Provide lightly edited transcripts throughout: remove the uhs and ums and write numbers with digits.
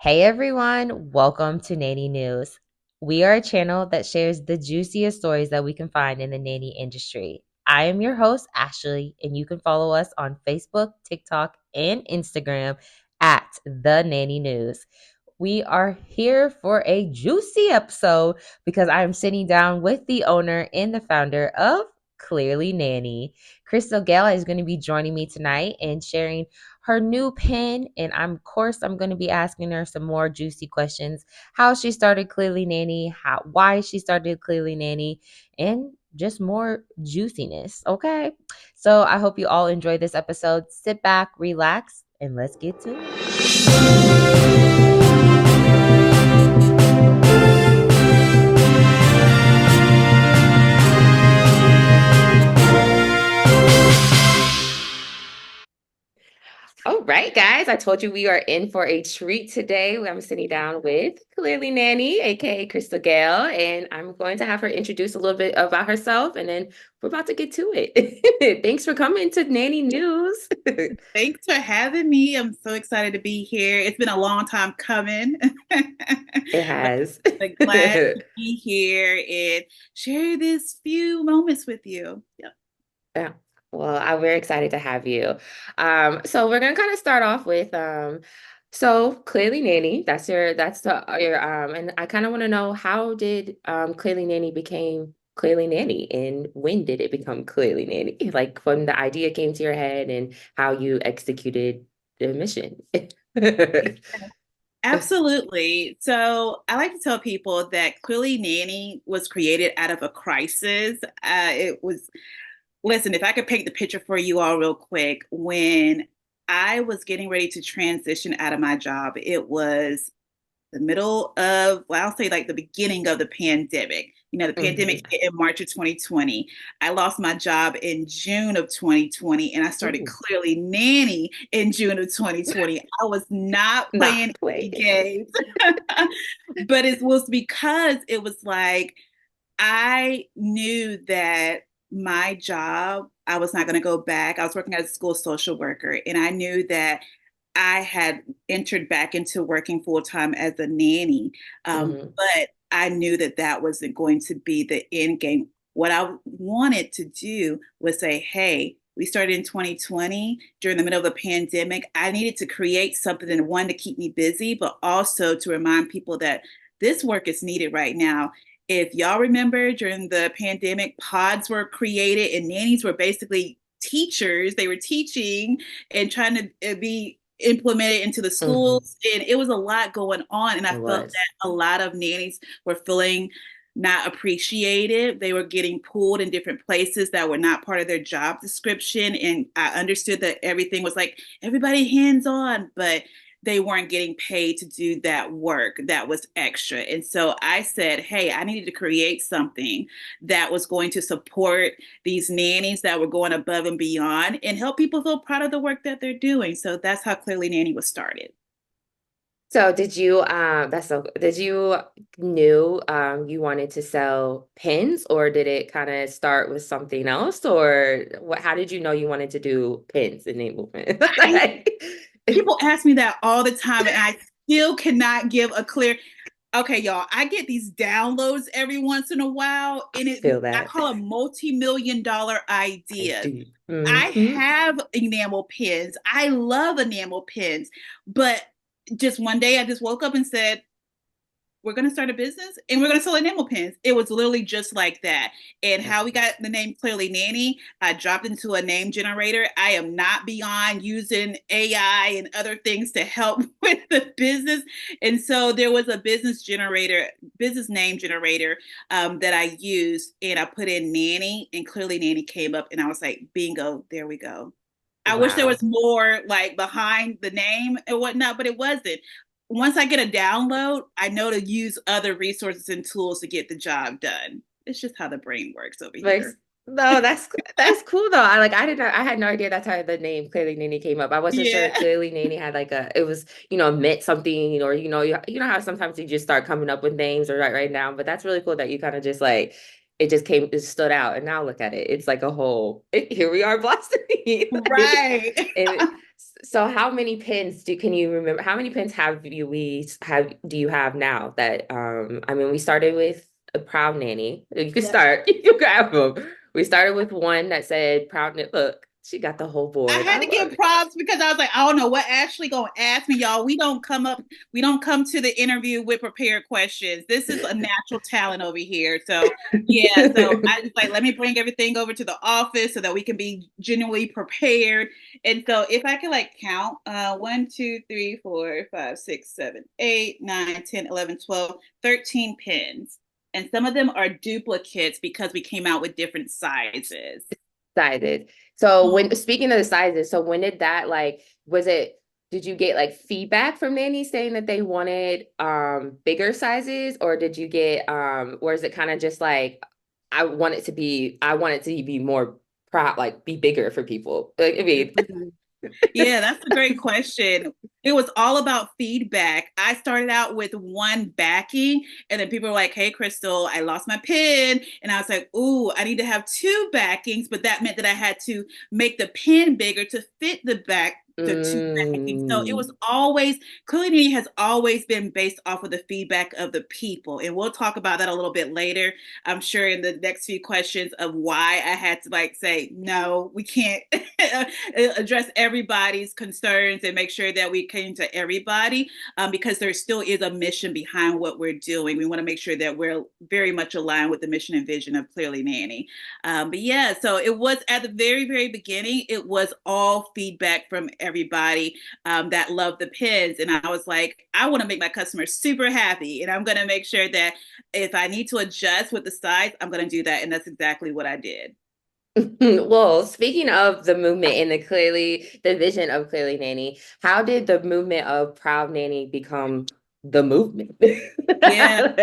Hey everyone, welcome to Nanny News. We are a channel that shares the juiciest stories that we can find in the nanny industry. I am your host, Ashley, and you can follow us on Facebook, TikTok, and Instagram at The Nanny News. We are here for a juicy episode because I am sitting down with the owner and the founder of Clearly Nanny. Crystal Gale is going to be joining me tonight and sharing her new pen. And of course, I'm going to be asking her some more juicy questions: how she started Clearly Nanny, why she started Clearly Nanny, and just more juiciness. Okay. So I hope you all enjoy this episode. Sit back, relax, and let's get to it. All right, guys. I told you we are in for a treat today. I'm sitting down with Clearly Nanny, aka Crystal Gale, and I'm going to have her introduce a little bit about herself, and then we're about to get to it. Thanks for coming to Nanny News. Thanks for having me. I'm so excited to be here. It's been a long time coming, It but has. I'm glad to be here and share this few moments with you. Yep. Yeah. Well, I'm very excited to have you. So we're gonna kind of start off with so Clearly Nanny, and I kind of want to know, how did Clearly Nanny became Clearly Nanny, and when did it become Clearly Nanny? Like when the idea came to your head and how you executed the mission. Absolutely. So I like to tell people that Clearly Nanny was created out of a crisis. It was Listen, if I could paint the picture for you all real quick, when I was getting ready to transition out of my job, it was the middle of, well, I'll say like the beginning of the pandemic. The Mhm. pandemic hit in March of 2020. I lost my job in June of 2020, and I started Ooh, Clearly Nanny in June of 2020. I was not not playing play. any games, but it was because it was like I knew that my job, I was not going to go back. I was working as a school social worker, and I knew that I had entered back into working full time as a nanny. Mhm. But I knew that that wasn't going to be the end game. What I wanted to do was say, hey, we started in 2020 during the middle of the pandemic. I needed to create something, and one, to keep me busy, but also to remind people that this work is needed right now. If y'all remember, during the pandemic, pods were created and nannies were basically teachers. They were teaching and trying to be implemented into the Mhm. schools. And it was a lot going on. And I It felt was. that a lot of nannies were feeling not appreciated. They were getting pulled in different places that were not part of their job description. And I understood that everything was like everybody hands on, but they weren't getting paid to do that work that was extra. And so I said, hey, I needed to create something that was going to support these nannies that were going above and beyond and help people feel proud of the work that they're doing. So that's how Clearly Nanny was started. So did you knew you wanted to sell pins, or did it kind of start with something else, or how did you know you wanted to do pins in the movement? I People ask me that all the time, and I still cannot give a clear. Okay, y'all, I get these downloads every once in a while, and Feel I that. call them multi-million-dollar I ideas. do. I Hmm. have enamel pins. I love enamel pins, but just one day I just woke up and said, we're going to start a business and we're going to sell enamel pins. It was literally just like that. And how we got the name Clearly Nanny, I dropped into a name generator. I am not beyond using AI and other things to help with the business. And so there was a business name generator that I used, and I put in nanny, and Clearly Nanny came up, and I was like, bingo, there we go. I wish there Wow. was more like behind the name and whatnot, but it wasn't. Once I get a download, I know to use other resources and tools to get the job done. It's just how the brain works over Makes here. No, that's cool though. I had no idea that's how the name Clearly Nanny came up. I wasn't sure Yeah. Clearly Nanny had like it was, meant something, or you know how sometimes you just start coming up with names or right now, but that's really cool that you kind of just like it stood out, and now look at it. It's like a whole here we are blossoming. Right. And So how many pins can you remember? How many pins do you have now that I mean we started with a Proud Nanny. You could Yep. start, you grab them. We started with one that said Proud Nanny. Look, she got the whole I board. had I to love give props because I was like, I don't know what Ashley gonna ask me, y'all. We don't come to the interview with prepared questions. This is a natural talent over here. So yeah, so it. I just like let me bring everything over to the office so that we can be genuinely prepared. And so if I can like count 1, 2, 3, 4, 5, 6, 7, 8, 9, 10, 11, 12, 13 pins. And some of them are duplicates because we came out with different sizes. Sizes. So when speaking of the sizes, so when did that like was it did you get like feedback from nannies saying that they wanted bigger sizes or did you get or is it kind of just like I want it to be more proud like be bigger for people. Like I mean Yeah, that's a great question. It was all about feedback. I started out with one backing, and then people were like, "Hey, Crystal, I lost my pin," and I was like, "Ooh, I need to have two backings," but that meant that I had to make the pin bigger to fit the two backings. So it was mm, always Clearly Nanny has always been based off of the feedback of the people, and we'll talk about that a little bit later. I'm sure in the next few questions of why I had to like say no, we can't address everybody's concerns and make sure that we came to everybody because there still is a mission behind what we're doing. We want to make sure that we're very much aligned with the mission and vision of Clearly Nanny. But yeah, so it was at the very, very beginning, it was all feedback from everybody that loved the pins. And I was like, I want to make my customers super happy. And I'm going to make sure that if I need to adjust with the size, I'm going to do that. And that's exactly what I did. well, speaking of the movement and the vision of Clearly Nanny, how did the movement of Proud Nanny become the movement? Yeah,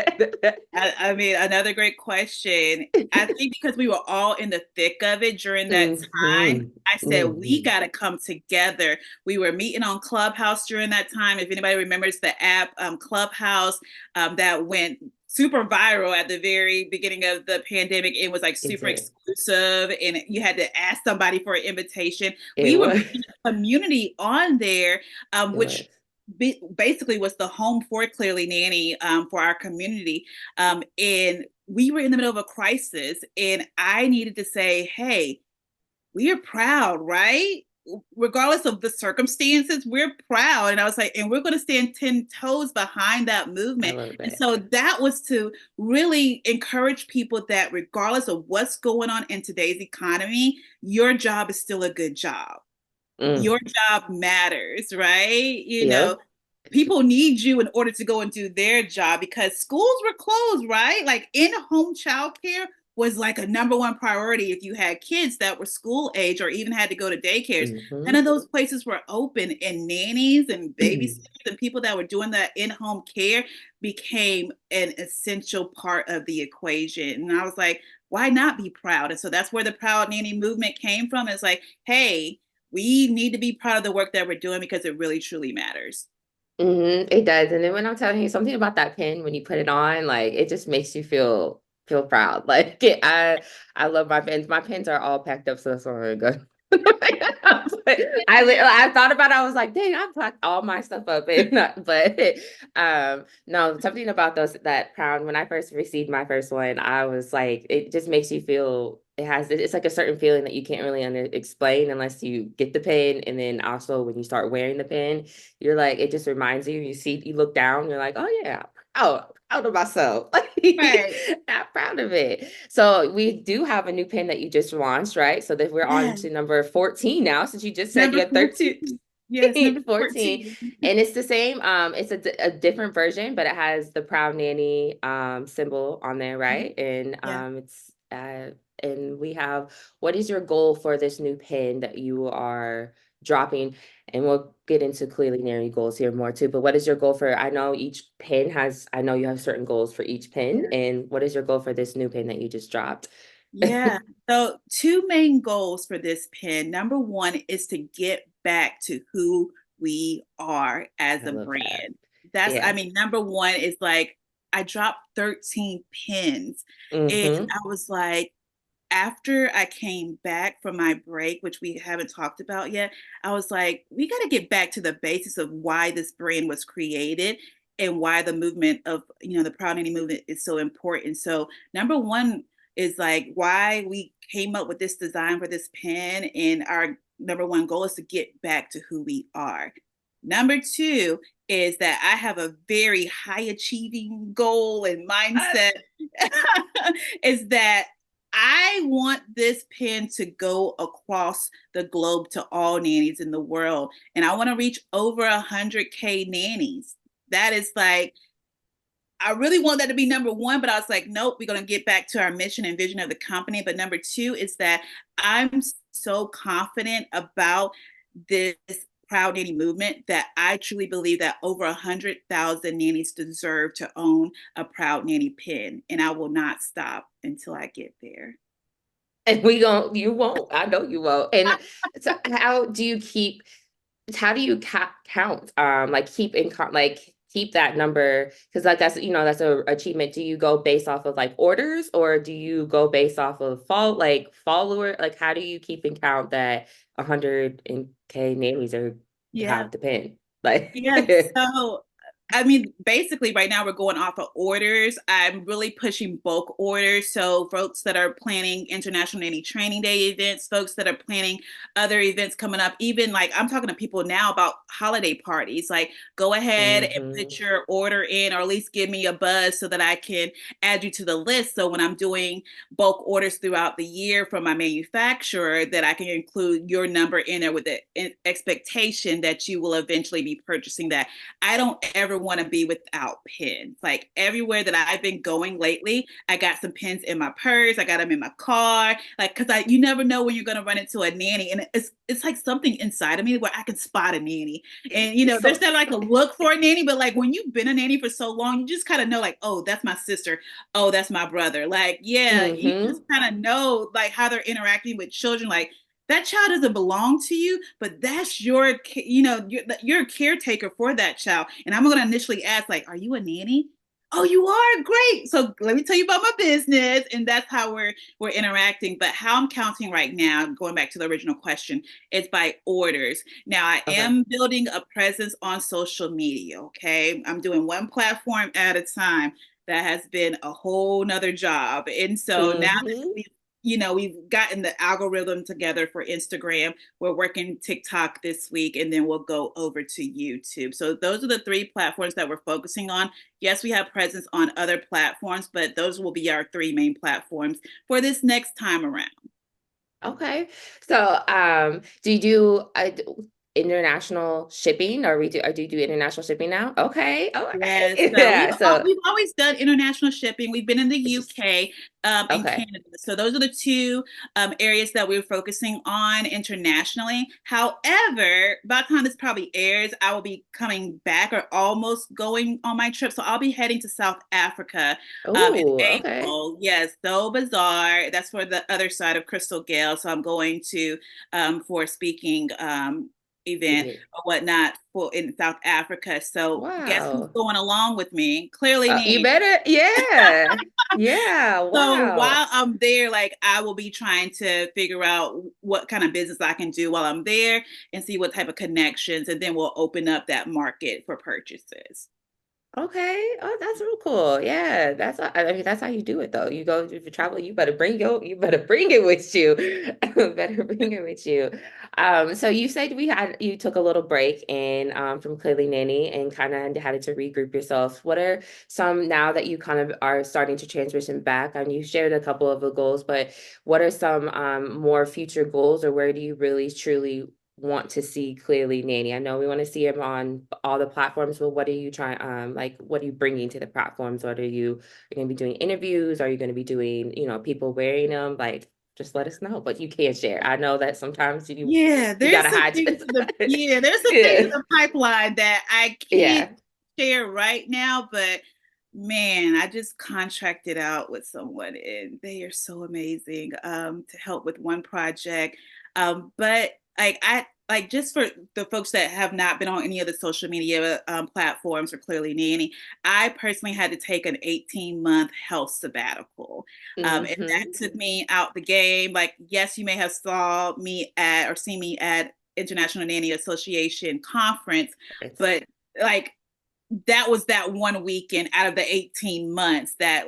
I mean, another great question. I think because we were all in the thick of it during that time, hmm I said we hmm got to come together. We were meeting on Clubhouse during that time. If anybody remembers the app Clubhouse that went super viral at the very beginning of the pandemic, it was like It super did. exclusive, and you had to ask somebody for an invitation. It We were was. building a community on there, It was. which basically was the home for Clearly Nanny for our community. And we were in the middle of a crisis, and I needed to say, hey, we are proud, right? Regardless of the circumstances, we're proud. And I was like, and we're going to stand 10 toes behind that I movement. love And that. so that was to really encourage people that regardless of what's going on in today's economy, your job is still a good job. Mm. Your job matters, right? You know, Yep. people need you in order to go and do their job because schools were closed, right? Like in-home childcare was like a number one priority if you had kids that were school age or even had to go to daycares. None hmm of those places were open, and nannies and babysitters and people that were doing that in-home care became an essential part of the equation. And I was like, why not be proud? And so that's where the Proud Nanny movement came from. It's like, hey, we need to be proud of the work that we're doing because it really truly matters. It does. And then when I'm telling you something about that pin, when you put it on, like it just makes you feel proud. Like I love my pins. My pins are all packed up, so that's all good. I thought about it, I was like, dang, I packed all my stuff up and not, but no, something about those that crown when I first received my first one, I was like, it just makes you feel it's like a certain feeling that you can't really explain unless you get the pin. And then also when you start wearing the pin, you're like, it just reminds you, you look down, you're like, oh yeah, oh, proud of myself. Right. I'm proud of it. So we do have a new pin that you just launched, right? So that we're on Yeah. to number 14 now, since you just said you Number had 13. 14. Yes, number 14 14. and it's the same it's a different version but it has the Proud Nanny symbol on there, right? And Yeah. it's and we have what is your goal for this new pin that you are dropping, and we'll get into Clearly Nanny goals here more too, but what is your goal for I know each pin has I know you have certain goals for each pin, Yeah. and what is your goal for this new pin that you just dropped? Yeah. So, two main goals for this pin. Number one is to get back to who we are as I a love that. brand. That's, I Yeah. mean, number one is like, I dropped 13 pins and Mm-hmm. I was like, after I came back from my break, which we haven't talked about yet, I was like, we got to get back to the basis of why this brand was created and why the movement of, the Proud Nanny movement is so important. So, number one is like why we came up with this design for this pen. And our number one goal is to get back to who we are. Number two is that I have a very high achieving goal and mindset is that I want this pen to go across the globe to all nannies in the world. And I want to reach over 100K nannies. That is like, I really want that to be number one, but I was like, nope, we're going to get back to our mission and vision of the company. But number two is that I'm so confident about this Proud Nanny movement that I truly believe that over 100,000 nannies deserve to own a Proud Nanny pin. And I will not stop until I get there. And you won't. I know you won't. And so how do you count, like keep that number? Because like that's a achievement. Do you go based off of like orders, or do you go based off of follower? Like how do you keep and count that 100K nannies are Yeah. have the pin? Like Yes. So, I mean, basically, right now we're going off of orders. I'm really pushing bulk orders. So, folks that are planning International Nanny Training Day events, folks that are planning other events coming up, even like I'm talking to people now about holiday parties. Like, go ahead and hmm put your order in, or at least give me a buzz so that I can add you to the list. So, when I'm doing bulk orders throughout the year from my manufacturer, that I can include your number in there with the expectation that you will eventually be purchasing that. I don't ever want to be without pins. Like everywhere that I've been going lately, I got some pins in my purse. I got them in my car. Like, cause you never know when you're gonna run into a nanny, and it's like something inside of me where I can spot a nanny. And So there's not like a look for a nanny, but like when you've been a nanny for so long, you just kind of know, like, oh, that's my sister. Oh, that's my brother. Like, yeah, you just hmm kind of know like how they're interacting with children. Like that child doesn't belong to you, but that's you're a caretaker for that child. And I'm going to initially ask, like, are you a nanny? Oh, you are great. So let me tell you about my business, and that's how we're interacting. But how I'm counting right now, going back to the original question, is by orders. Now I okay. am building a presence on social media. Okay, I'm doing one platform at a time. That has been a whole nother job, and so now that hmm we've gotten the algorithm together for Instagram. We're working TikTok this week, and then we'll go over to YouTube. So those are the three platforms that we're focusing on. Yes, we have presence on other platforms, but those will be our three main platforms for this next time around. Okay. So, do you do international shipping, or do you do international shipping now? Okay. Okay. Yes, so Yeah. So, we've always done international shipping. We've been in the it's just UK and okay. Canada. So those are the two areas that we're focusing on internationally. However, by the time this probably airs, I will be coming back or almost going on my trip. So I'll be heading to South Africa in Oh, okay. April. Yes, so bizarre. That's for the other side of Crystal Gale. So I'm going to for a speaking event Yeah. or whatnot for in South Africa. So guess who's Wow. going along with me? Clearly You Nanny. better. Yeah. Yeah. So Wow. while I'm there, like I will be trying to figure out what kind of business I can do while I'm there and see what type of connections, and then we'll open up that market for purchases. Okay. Oh, that's real cool. Yeah, I mean, that's how you do it though. You go if you travel, you better bring it with you. Better bring it with you. So you said you took a little break and from Clearly Nanny and kind of had to regroup yourself. What are some now that you kind of are starting to transition back? And you shared a couple of the goals, but what are some more future goals, or where do you really truly want to see Clearly Nanny? I know we want to see him on all the platforms, but what are you trying like what are you bringing to the platforms? What are you going to be doing interviews? Are you going to be doing, people wearing them? Like just let us know, but you can't share. I know that sometimes Yeah, you there's gotta some hide. things there's some things in Yeah. the pipeline that I can't Yeah. share right now, but man, I just contracted out with someone and they are so amazing to help with one project. But like like just for the folks that have not been on any of the social media platforms or Clearly Nanny, I personally had to take an 18-month health sabbatical. And that Hmm. took me out the game. Like, yes, you may have saw me at or seen me at International Nanny Association conference, It's but like that was that one weekend out of the 18 months that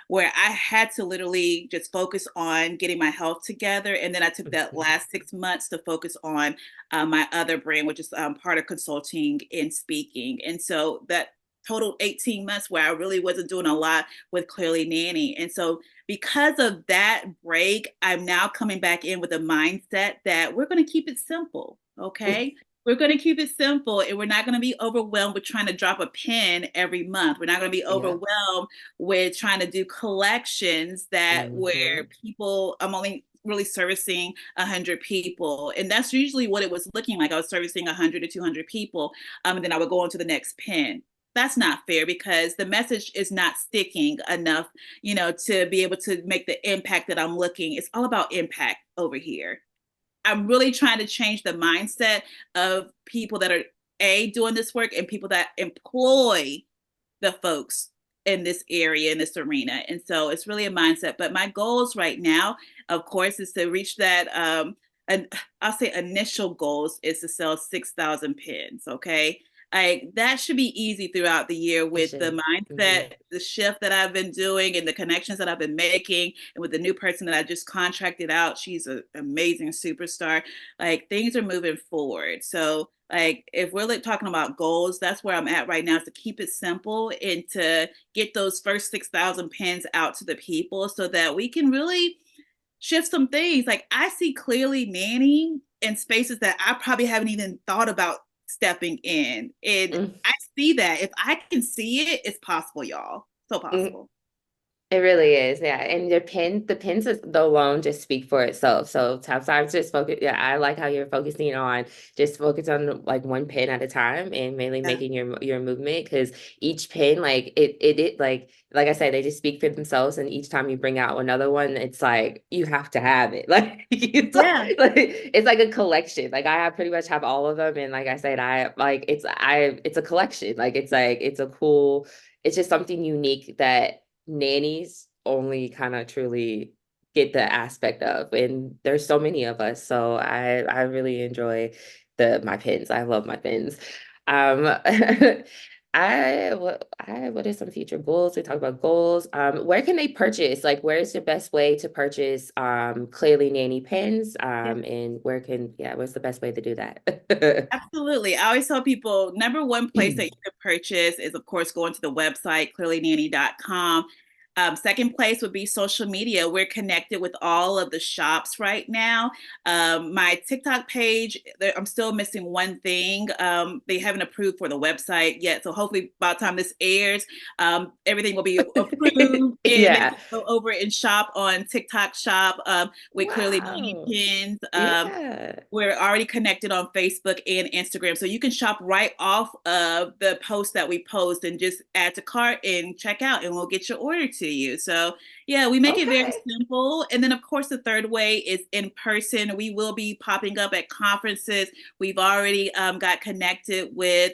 where I had to literally just focus on getting my health together. And then I took that Mhm. last 6 months to focus on my other brand, which is part of consulting and speaking. And so that total 18 months where I really wasn't doing a lot with Clearly Nanny. And so because of that break, I'm now coming back in with a mindset that we're going to keep it simple. Okay. We're going to keep it simple, and we're not going to be overwhelmed with trying to drop a pin every month. We're not going to be Yeah. overwhelmed with trying to do collections that where Hmm. people, I'm only really servicing 100 people. And that's usually what it was looking like. I was servicing 100 to 200 people. And then I would go on to the next pin. That's not fair because the message is not sticking enough, to be able to make the impact that I'm looking. It's all about impact over here. I'm really trying to change the mindset of people that are doing this work and people that employ the folks in this area, in this arena. And so it's really a mindset. But my goals right now, of course, is to reach that and I'll say initial goals is to sell 6,000 pins. Okay. Like that should be easy throughout the year It with the should. Hmm. mindset, the shift that I've been doing and the connections that I've been making. And with the new person that I just contracted out, she's an amazing superstar. Like things are moving forward. So like if we're like talking about goals, that's where I'm at right now is to keep it simple and to get those first 6,000 pins out to the people so that we can really shift some things. Like I see Clearly Nanny in spaces that I probably haven't even thought about stepping in. And I see that. If I can see it, it's possible, y'all. So Mm. possible. It really is, yeah. And the pins alone just speak for itself. So sometimes just focus. Yeah, I like how you're focusing on just focus on like one pin at a time and mainly Yeah. making your movement because each pin, like it like I said, they just speak for themselves. And each time you bring out another one, it's like you have to have it. Like Yeah. it's like a collection. Like I have pretty much have all of them, and like I said, it's a collection. Like it's a cool. It's just something unique that nannies only kind of truly get the aspect of, and there's so many of us, so I really enjoy the my pins. I love my pins. um what are some future goals? We talk about goals. Where can they purchase, like where's the best way to purchase Clearly Nanny pins, Yeah. and where's the best way to do that? Absolutely. I always tell people number one place that you can purchase is, of course, going to the website, clearlynanny.com. Second place would be social media. We're connected with all of the shops right now. My TikTok page, I'm still missing one thing. They haven't approved for the website yet. So hopefully by the time this airs, everything will be approved and they Yeah. can go over and shop on TikTok shop with Clearly Nanny Wow. pins. Yeah. We're already connected on Facebook and Instagram. So you can shop right off of the post that we post and just add to cart and check out, and we'll get your order to you. So, yeah, we make it very Okay. simple. And then, of course, the third way is in person. We will be popping up at conferences. We've already got connected with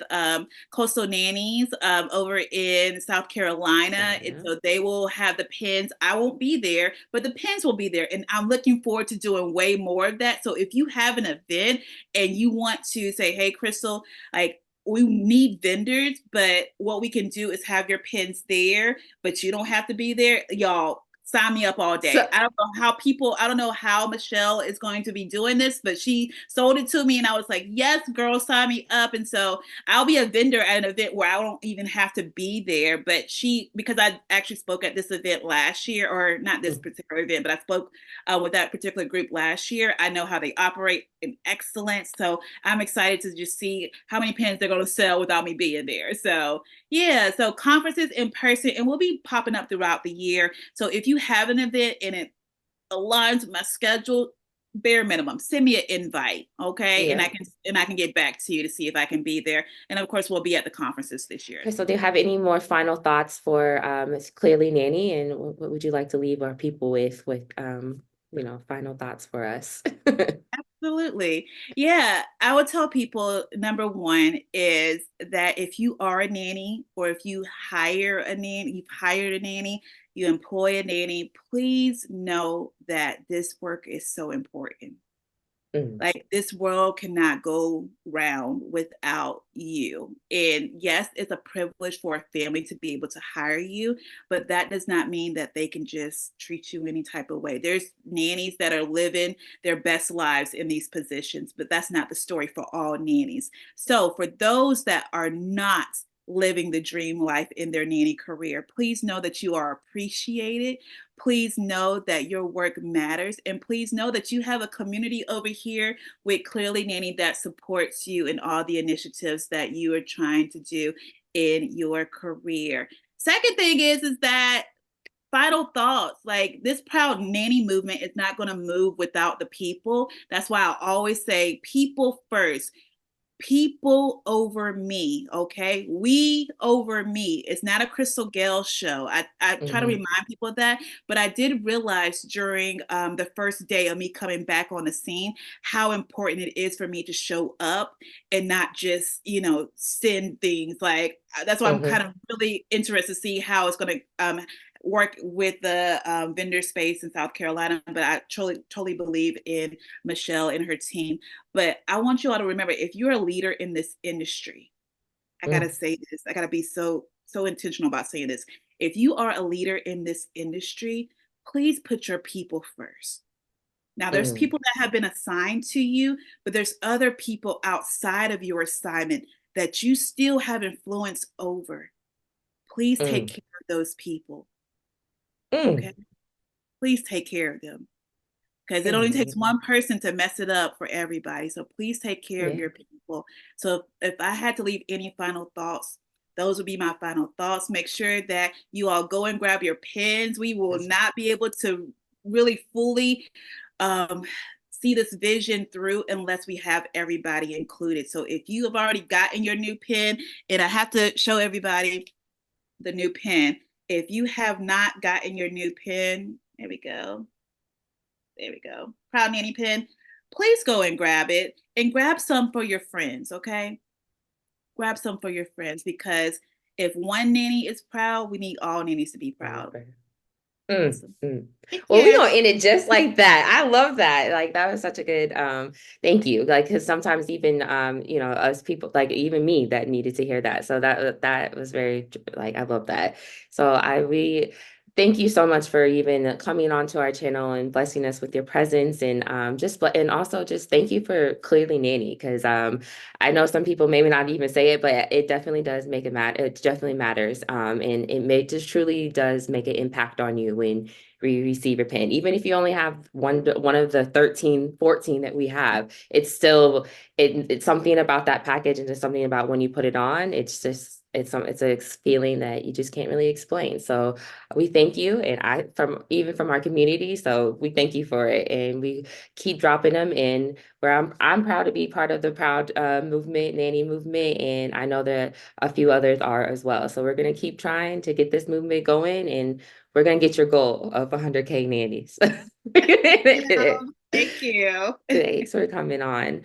Coastal Nannies over in South Carolina. And Carolina. so they will have the pins. I won't be there, but the pins will be there. And I'm looking forward to doing way more of that. So if you have an event and you want to say, hey, Crystal, like, we need vendors, but what we can do is have your pins there, but you don't have to be there. Y'all, sign me up all day. So I don't know how Michelle is going to be doing this, but she sold it to me and I was like, yes, girl, sign me up. And so I'll be a vendor at an event where I don't even have to be there. But because I actually spoke at this event last year, or not this particular event, but I spoke with that particular group last year. I know how they operate in excellence. So I'm excited to just see how many pens they're going to sell without me being there. So yeah, so conferences in person, and we'll be popping up throughout the year. So if you have an event and it aligns with my schedule, bare minimum, send me an invite, okay? And yeah. I can get back to you to see if I can be there. And of course, we'll be at the conferences this year as Crystal, well. do you have any more final thoughts for Clearly Nanny, and what would you like to leave our people with final thoughts for us? Absolutely. Yeah, I would tell people number one is that if you are a nanny or if you hire a nanny, you've hired a nanny, you employ a nanny, please know that this work is so important. Mm, Like this world cannot go round without you. And yes, it's a privilege for a family to be able to hire you, but that does not mean that they can just treat you any type of way. There's nannies that are living their best lives in these positions, but that's not the story for all nannies. So for those that are not living the dream life in their nanny career, please know that you are appreciated. Please know that your work matters. And please know that you have a community over here with Clearly Nanny that supports you in all the initiatives that you are trying to do in your career. Second thing is that final thoughts, like this Proud Nanny movement is not going to move without the people. That's why I always say people first, people over me. Okay, we over me. It's not a Crystal Gale show. I try to mhm, remind people of that, but I did realize during the first day of me coming back on the scene how important it is for me to show up and not just send things. Like that's why I'm kind mhm, of really interested to see how it's going to work with the vendor space in South Carolina. But I totally believe in Michelle and her team. But I want you all to remember, if you're a leader in this industry, I gotta mm, say this. I gotta be so intentional about saying this. If you are a leader in this industry, please put your people first. Now, there's mm, people that have been assigned to you, but there's other people outside of your assignment that you still have influence over. Please take mm, care of those people. Okay? mm. Please take care of them, because it only takes Amen. one person to mess it up for everybody. So please take care of Yeah. your people. So if I had to leave any final thoughts, those would be my final thoughts. Make sure that you all go and grab your pens. We will That's not be able to really fully um, see this vision through unless we have everybody included. So if you have already gotten your new pen, and I have to show everybody the new pen. If you have not gotten your new pen, there we go. There we go. Proud Nanny pen. Please go and grab it and grab some for your friends, okay? Grab some for your friends, because if one nanny is proud, we need all nannies to be proud. right. Mm, Awesome. mm. Thank Well, we're you. gonna end it just like that. I love that. Like that was such a good thank you. Like because sometimes even us people like even me that needed to hear that. So that was very like I love that. So I we thank you so much for even coming onto our channel and blessing us with your presence and and also just thank you for Clearly Nanny because I know some people maybe not even say it, but it definitely does make it matter. It definitely matters. And it may just truly does make an impact on you when we receive your pin. Even if you only have one of the 13, 14 that we have, it's still it's something about that package and just something about when you put it on. It's just it's a feeling that you just can't really explain. So we thank you and I from even from our community. So we thank you for it. And we keep dropping them in where I'm proud to be part of the Proud movement, nanny movement, and I know that a few others are as well. So we're gonna keep trying to get this movement going, and we're gonna get your goal of 100K nannies. Yeah, thank you. Thanks for coming on.